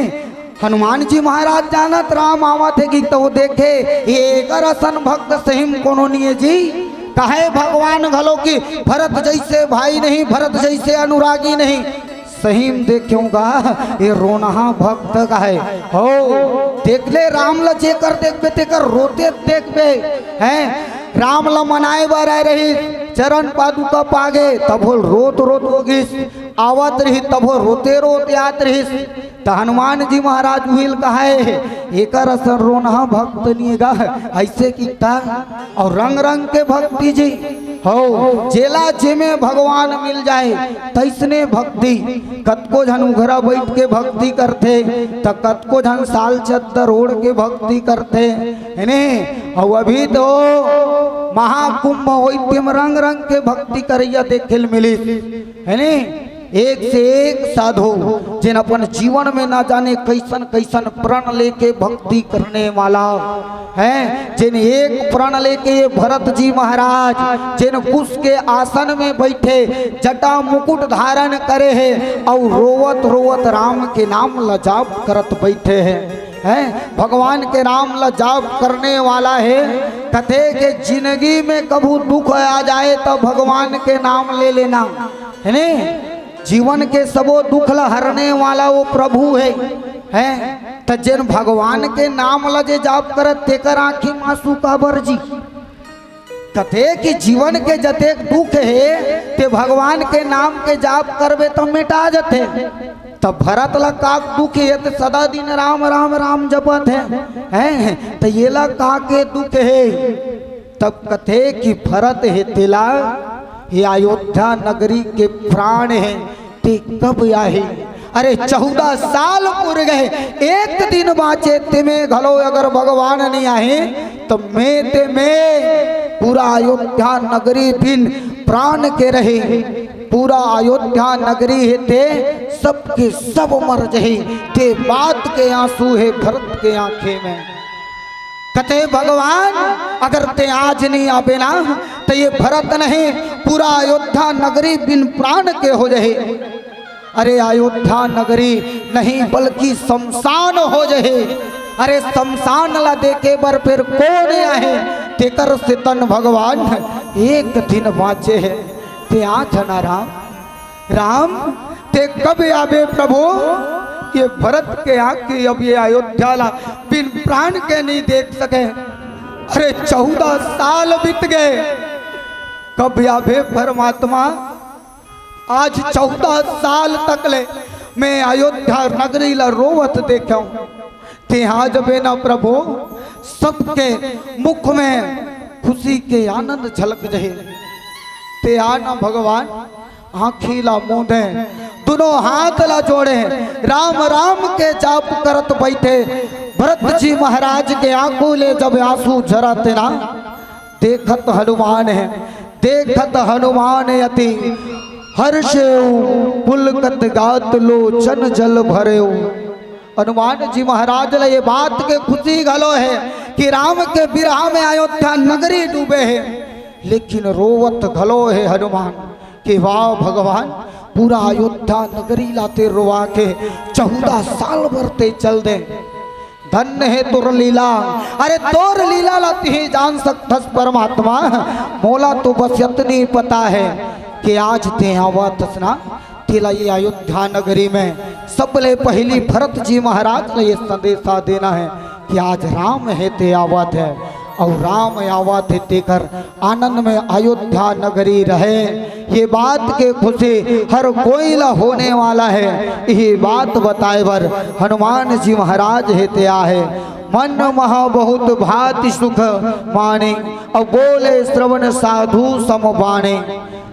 हनुमान जी महाराज जानत राम आवत है कि तो देखे ये असन भक्त सहिम कोनो नहीं जी। कहे भगवान घलो की भरत जैसे भाई नहीं, भरत जैसे अनुरागी नहीं। सहीम देखूंगा ये रोनहा भक्त का है हो। देख ले राम ल जेकर देखबे तेकर रोते देखबे हैं। राम ल मनाए बर आए रही चरण पादुका पागे तब हो रोत रोत होगिस, आवत रही तब हो रोते रोते आत रही। तो हनुमान जी महाराज उहिल कहे एकर असर रोनहा भक्त निएगा ऐसे कीता। और रंग रंग के भक्ति जी हो जेला जेमे भगवान मिल जाए तैसने भक्ति। कतको झन घरा बैठ के भक्ति करते तो कतको झन साल चद्दर ओढ़ के भक्ति करते है ने। और अभी तो महाकुंभ वैद्यम रंग रंग के भक्ति करैया देखे मिली है ने। एक से एक साधु जिन अपन जीवन में ना जाने कैसन कैसन प्रण लेके भक्ति करने वाला है। जिन एक प्रण लेके ये भरत जी महाराज जिन कुश के आसन में बैठे जटा मुकुट धारण करे हैं और रोवत रोवत राम के नाम ला जाप करत बैठे हैं। भगवान के नाम ला जाप करने वाला है। कथे के जिंदगी में कभू दुख आ जाए तो भगवान के नाम ले लेना है ने। जीवन के सबो दुख ला हरने वाला वो प्रभु है। तो जिन भगवान के नाम लजे जाप करत तेकर आँखी मासू का बरजी। कथे कि जीवन के जतेक दुख है ते भगवान के नाम के जाप करबे तो मिटा जते। तब भरत ला का दुख है तो सदा दिन राम राम राम जपत है तो ये ला का के दुख है। तब कथे कि भरत है तेला ये अयोध्या नगरी के प्राण है ते कब आए। अरे 14 साल पूरे गए, एक दिन बाँचे ते में घलो अगर भगवान नहीं आए तो मैं ते में पूरा अयोध्या नगरी बिन प्राण के रहे। पूरा अयोध्या नगरी है ते सबके सब मर जाए। ते बात के आंसू है भरत के आंखें में। कथे भगवान अगर ते आज नहीं आवे ना तो ये भरत नहीं पूरा अयोध्या नगरी बिन प्राण के हो जाए। अरे अयोध्या नगरी नहीं बल्कि शमशान हो जाए। अरे शमशान ला देखे बर फिर कौन आए तेकर से तन भगवान एक दिन बाँचे है। ते आज ना राम राम ते कब आवे प्रभु। ये भरत के आके अब ये अयोध्या ला बिन प्राण के नहीं देख सके। अरे 14 साल बीत गए, कब आवे परमात्मा। आज 14 साल तक ले मैं अयोध्या नगरी ला रोवत देखा हूँ। ते आज बेना प्रभु सबके मुख में खुशी के आनंद झलक जाए। ते आना भगवान आखिला मूंदे दोनों हाथ ला जोड़े राम राम के जाप करत बैठे। भरत जी महाराज के आंखों ले जब आंसू झरते ना देखत हनुमान है, देखत हनुमान यति हर्ष पुलकत गात लोचन जल भरे। हनुमान जी महाराज ले ये बात के खुशी घलो है कि राम के बिरहा में अयोध्या नगरी डूबे है, लेकिन रोवत घलो है हनुमान कि वाह भगवान पूरा अयोध्या नगरी लाते रोवा के 14 साल भरते चल दे। धन्य है तोर लीला। अरे तोर लीला लाती ही जान सकतस परमात्मा। मोला तो बस इतनी पता है कि आज ते आवत ना तेला ये अयोध्या नगरी में सबले पहली भरत जी महाराज ने ये संदेशा देना है कि आज राम है ते आवत है और राम आवत है तेकर आनंद में अयोध्या नगरी रहे। ये बात के खुशी हर कोई ला होने वाला है। ये बात बताए बर हनुमान जी महाराज है ते आहे। मन महा बहुत भांति सुख माने और बोले श्रवण साधु सम बाणे।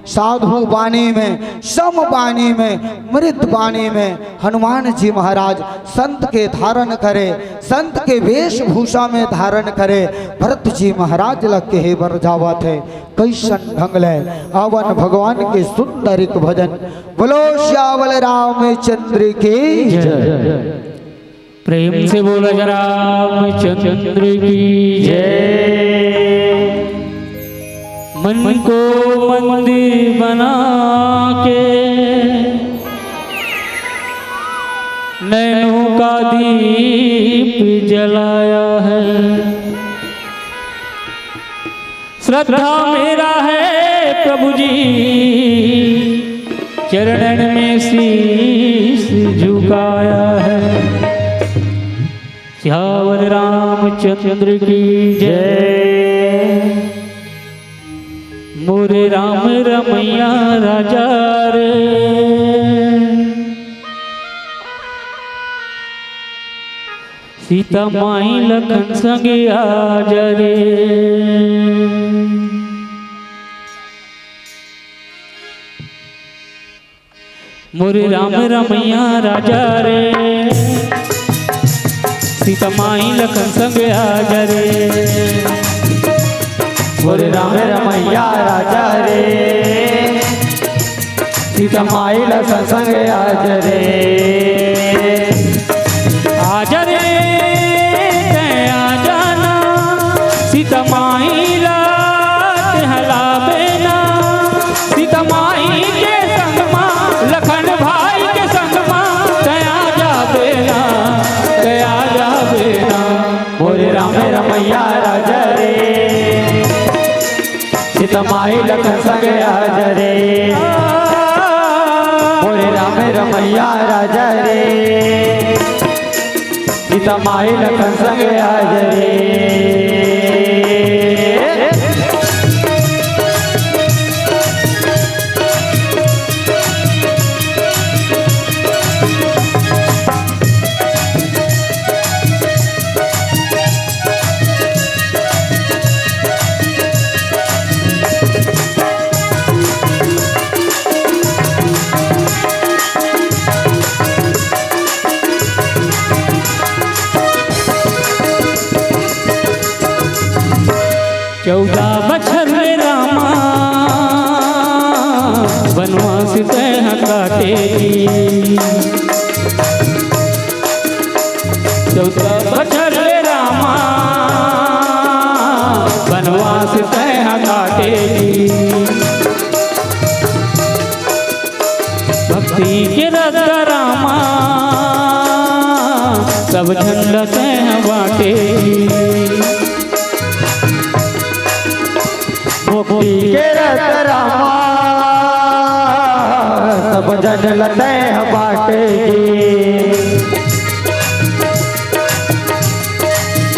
साधु बाणी में सम बाणी में मृत बाणी में हनुमान जी महाराज संत के धारण करे, संत के वेशभूषा में धारण करे। भरत जी महाराज लग के बर जावत है कैसन ढंग ले आवन भगवान के सुंदर एक भजन। बोलो श्यावल रामचंद्र की जय। प्रेम से बोलो जरा रामचंद्र की जय। मन को मंदिर बना के नैनों का दीप जलाया है। श्रद्धा मेरा है प्रभु जी चरणन में शीश झुकाया है। श्यावल रामचंद्र की जय। मोरे राम रमैया राजा रे सीता माई लखन संगे आज रे। मोरे राम रमैया राजा रे सीता माई लखन संगे आज रे। बोले राम रमैया राजा रे सीता माई लखन संग आज रे। आज रे आ जाना सीता माई लात हलावे ना। सीता माई के संग माँ लखन भाई के संग माँ तया जावे ना, तया जावे ना। बोले राम रमैया राजा रे सीता माई लखन संग आज रे। बोले राम रमैया राजा रे सीता माई लखन संग आज रे। बछर रामा वनवास तह काटे 14 बछर रामा वनवास तह काटे भक्ति के रस रामा सब झंडा तह बाटे मुक्ति के रस रामा सब जन लते बाटेगी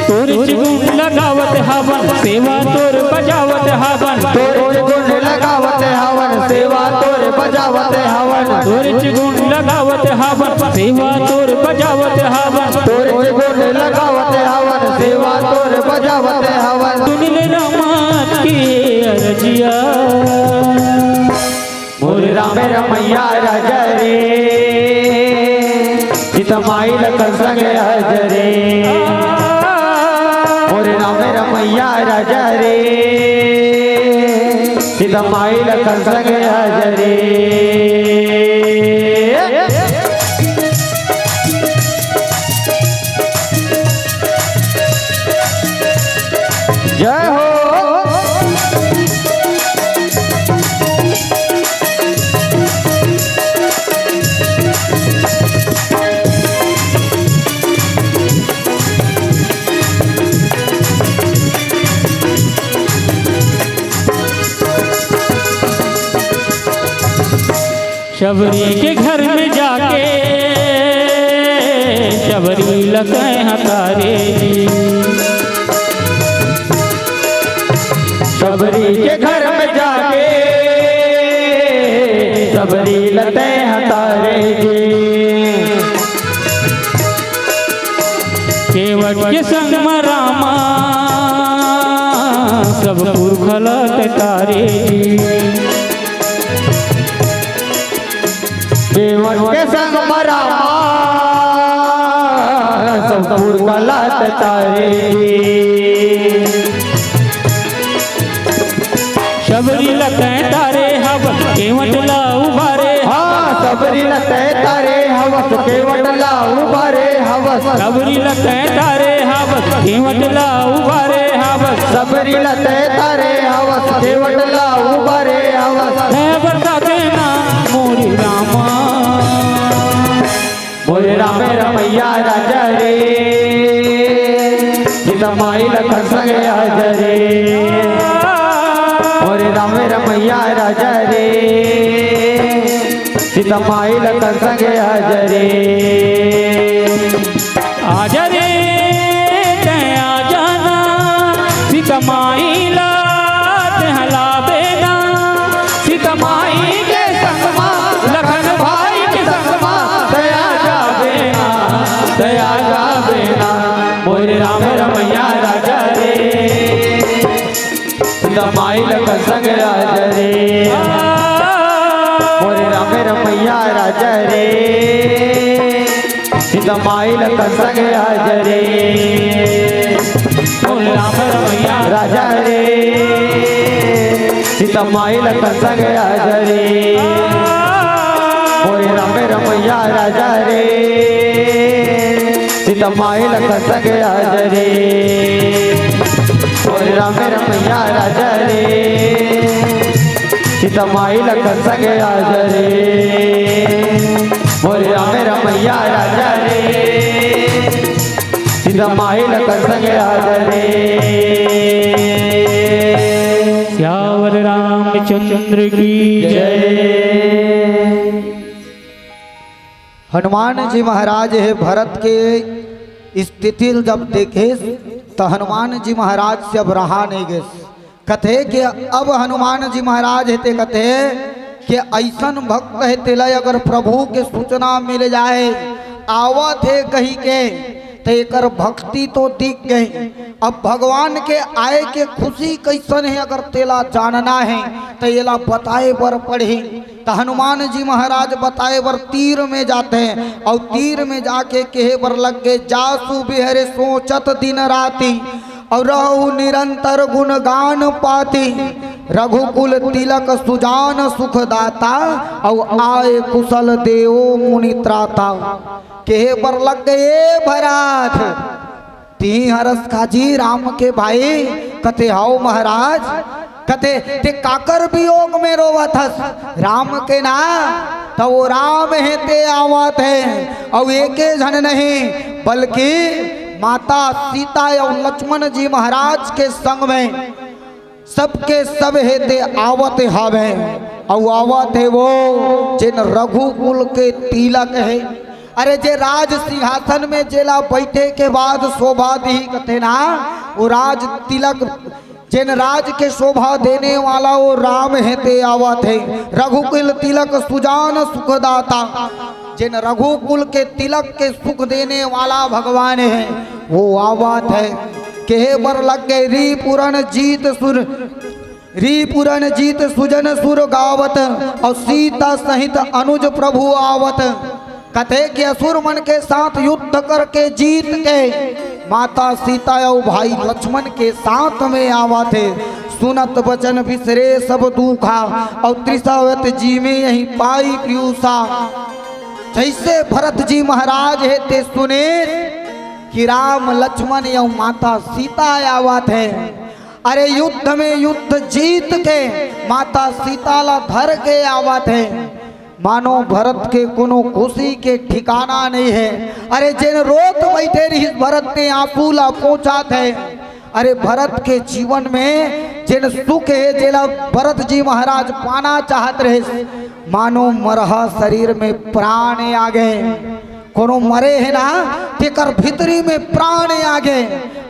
तोर गुण लगावत हवन सेवा तोर बजावत हवन तोर गुण लगावत हवन सेवा तोर बजावत हवन तोर गुण लगावत हवन सेवा तोर बजावत हवन तोर गुण लगावत हवन सेवा तोर बजावत हवन सुनिल रामात की अरजिया मोर राम रमैया राजा रे सीतमाई लखन संग हजरे मोर राम रमैया राजा रे सीतमाई लखन संग हजरे जय हो शबरी के घर में जाके शबरी लगे हतारे शबरी के घर में जाके शबरी लते हतारे जी केवट के संग में रामा सब पुरखलत तारे केवट के संग में रामा सब पुरखलत तारे जी शबरी लते तारे हवन केवट ला उबारे हाँ शबरी लते तारे हवस केवट ला उबारे हवस शबरी लते तारे हवस केवट ला उबारे हवस शबरी लते तारे हवस केवट ला उबारे हवस है बता देना मोरी रामा मोरे राम रमैया राजा रे सीतमाई लखन संग हजरे मोरे राम रमैया राजा रे सीतमाई लखन संग हजरे आजा रे आ जाना सीतमाई ला हला बेना सीतमाई के संगमा लखन भाई के संगमा दया जाबेना दया जाबेना मोरे राम रमैया राजा रे सीतमाई लखन संग हजरे मोरे राम रमैया राजा रे सीतमाई लखन संग हजरे मोरे राम रमैया राजा रे सीतमाई लखन संग हजरे मोरे राम रमैया राजा रे सीतमाई लखन संग हजरे मोरे राम रमैया राजा रे सीतमाई लखन संग हजरे मोरे राम रमैया राजा रे सीतमाई लखन संग हजरे श्यावर रामचंद्र की जय। हनुमान जी महाराज है भरत के स्थिति जब देखे तो हनुमान जी महाराज से अब रहा नहीं गए कथे कि अब हनुमान जी महाराज है कथे कि ऐसन भक्त है तेला अगर प्रभु के सूचना मिल जाए आवत है कही के तो एकर भक्ति तो दिख गई अब भगवान के आए के खुशी कैसन है अगर तेला जानना है तो येला बताए बर पढ़े तो हनुमान जी महाराज बताए बर तीर में जाते हैं और तीर में जाके कहे बर लग गए जासु बिहरे सोचत दिन राती और रहु निरंतर गुणगान पाती, रघुकुल तिलक सुजान सुखदाता, और आए कुशल देवो मुनि त्राता। केहे पर लग गए भरात, ती हरस खाजी राम के भाई, कथे हाओ महाराज, कथे ते काकर वियोग में रोवत हस राम के ना, तो वो राम है ते आवत है, और एके जन नहीं बल्कि माता सीता और लक्ष्मण जी महाराज के संग में सबके सब हेते आवत हावे, और आवत है वो जिन रघुकुल के तिलक है। अरे जे राज सिंहासन में जेला बैठे के बाद शोभा दी कथे ना, वो राज तिलक जिन राज के शोभा देने वाला वो राम हेते आवत है। रघुकुल तिलक सुजान सुखदाता, जिन रघुकुल के तिलक के सुख देने वाला भगवान है वो आवत है। केहे बर लग गए री पुरन जीत सुर, री पुरन जीत सुजन सुर गावत, और सीता सहित अनुज प्रभु आवत। कथे कि असुर मन के साथ युद्ध करके जीत के माता सीता और भाई लक्ष्मण के साथ में आवा थे। सुनत वचन बिसरे सब दुखा, और त्रिसावत जी में यही पाई पीयूषा। जैसे भरत जी महाराज है ते सुने कि राम लक्ष्मण और माता सीता आवा थे। अरे युद्ध में युद्ध जीत के माता सीता ला धर के आवा थे। मानो भरत के कोनो खुशी के ठिकाना नहीं है। अरे जिन रोत बैठे रही भरत ने आंसू ला पहुंचा थे। अरे भरत के जीवन में जिन सुख है जेला भरत जी महाराज पाना चाहत रहे, मानो मरहा शरीर में प्राण आ गए। कोनो मरे है ना तेकर भीतरी में प्राण आ गए।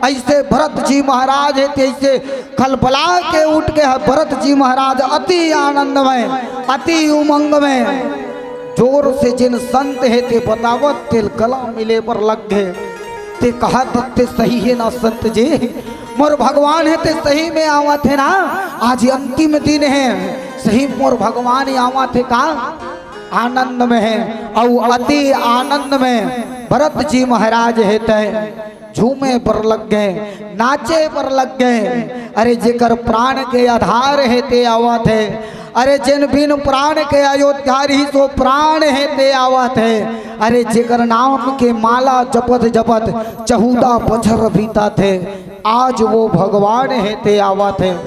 ऐसे भरत जी महाराज है ऐसे खलबला के उठ के भरत जी महाराज अति आनंद में अति उमंग में जोर से जिन संत है ते बतावत तेल गला मिले पर लग गए। ते कहा ते सही है ना संत जी, मोर भगवान है ते सही में आवा थे ना, आज अंतिम दिन है, सही मोर भगवान आवा थे का आनंद में है। और अति आनंद में भरत जी महाराज है ते झूमे पर लग गए, नाचे पर लग गए। अरे जेकर प्राण के आधार है ते आवत है। अरे जिन बिन प्राण के अयोध्यारी सो प्राण है ते आवत है। अरे जेकर नाम के माला जपत जपत 14 बछर बीता थे, आज वो भगवान है ते आवत है।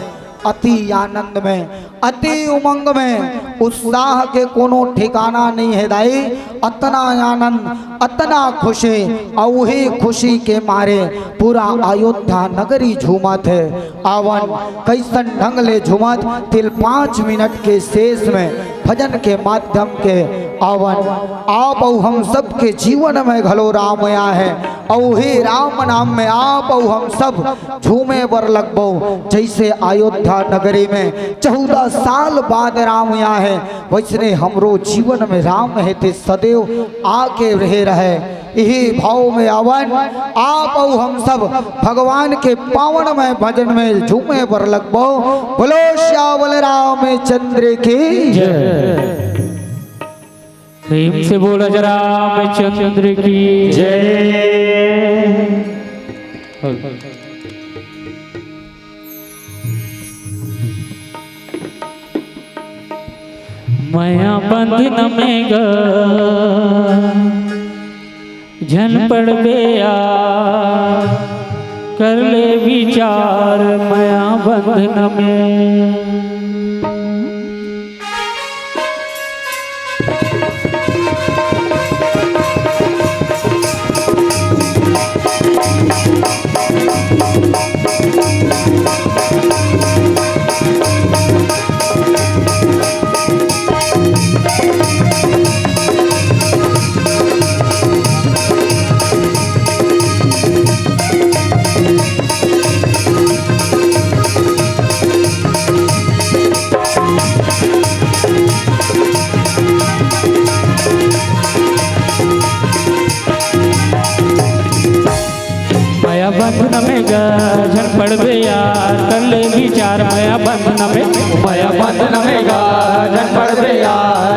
अति आनंद में अति उमंग में उत्साह के कोनो ठिकाना नहीं है दाई। अतना आनंद अतना खुशी, और वही खुशी के मारे पूरा अयोध्या नगरी झूमत है। आवन कैसन ढंग ले झूमत तिल 5 मिनट के शेष में भजन के माध्यम के आवन आप और हम सब के जीवन में घलो राम आया है। और ही राम नाम में आप और हम सब झूमे बर लगबो। जैसे अयोध्या नगरी में 14 साल बाद राम आया है, वैसे हमरो जीवन में राम है ते सदैव आके रहे। यही भाव में आवन आप और हम सब भगवान के पावन में भजन में झूमे पर लगबो। बोलो श्यावल रामचंद्र की जय। प्रेम से बोला जरा रामचंद्र की जय। माया बंधन में झन पड़ गया, कर ले विचार माया बंधन में। बंधन में झन पड़ गया, कर ले विचार माया बंधन में। माया बंधन में झन पड़ गया,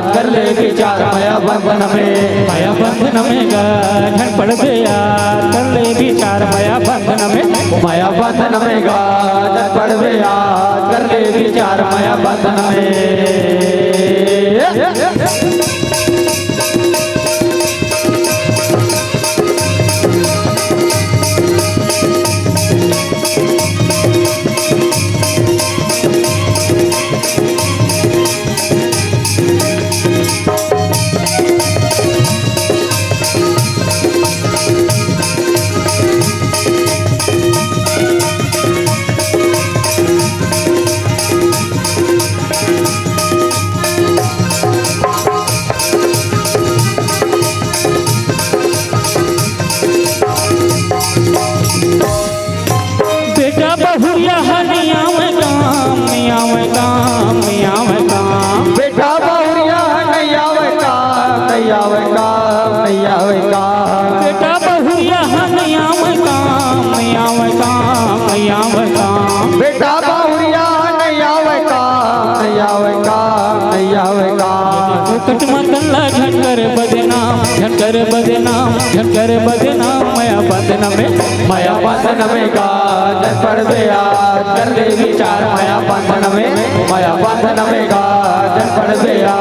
कर ले विचार माया बंधन में, माया बंधन में गाजन पड़ गया कर ले विचार माया बंधन में, माया बंधन में गाजन पड़ गया कर ले विचार माया बंधन में। बेटा बहुरिया हनिया में काम मियाँ में काम मियाँ में काम, बेटा बहुरिया नहीं आवे काम, नहीं आवे काम, नहीं आवे काम। बेटा बहुरिया हनिया में काम मियाँ में काम मियाँ में काम, बेटा बहुरिया नहीं आवे काम, नहीं आवे काम, नहीं आवे काम। कट मतला झटकर बदनाम झटकर बदनाम झटकर बदनाम माया बंधन में, माया बंधन में गाजन पड़ गया कर ले विचार माया बंधन में, माया बंधन में गाजन पड़ गया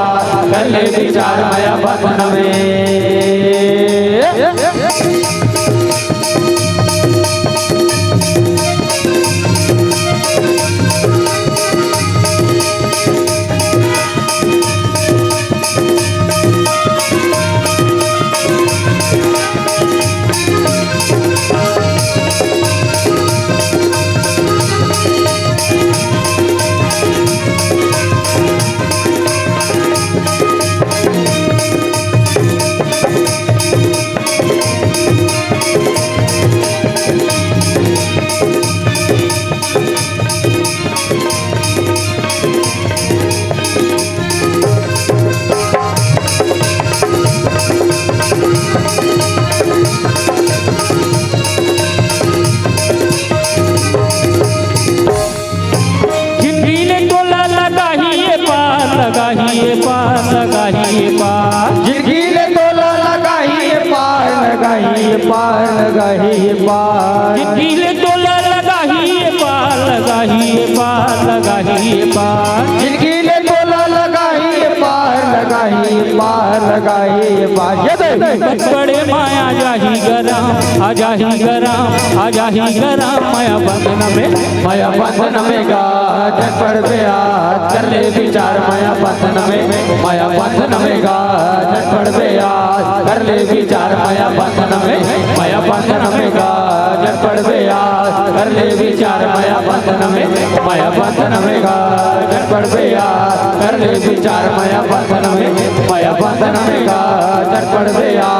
कर ले विचार माया बंधन में। लगाइए पार लगाइए पार, जिंदगी ले तोला लगाइए पार, लगाइए पार, लगाइए पार। जिंदगी ले तोला लगाइए पार लगाइए पार लगाइए पार, जिंदगी ले तोला लगाइए पार, लगाइए पार, लगाइए पार। ये देख बड़े माया जाही गराम आजाही गराम आजाही गराम माया बंधन में, माया बंधन में गाजन पड़ गया कर ले विचार माया बंधन में, माया बंधन में गाजन पड़ गया कर ले विचार माया बंधन में, माया बंधन में गाजन पड़ गया कर ले विचार माया बंधन में, माया बंधन में गाजन पड़ गया कर ले विचार माया बंधन में, माया बंधन में गाजन पड़ गया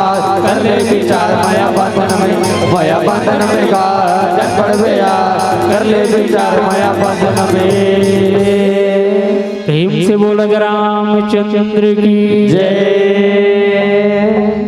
कर ले विचार माया बंधन में, माया बंधन में गाजन पड़ गया कर ले विचार माया बंधन में। प्रेम से बोल रामचंद्र की जय।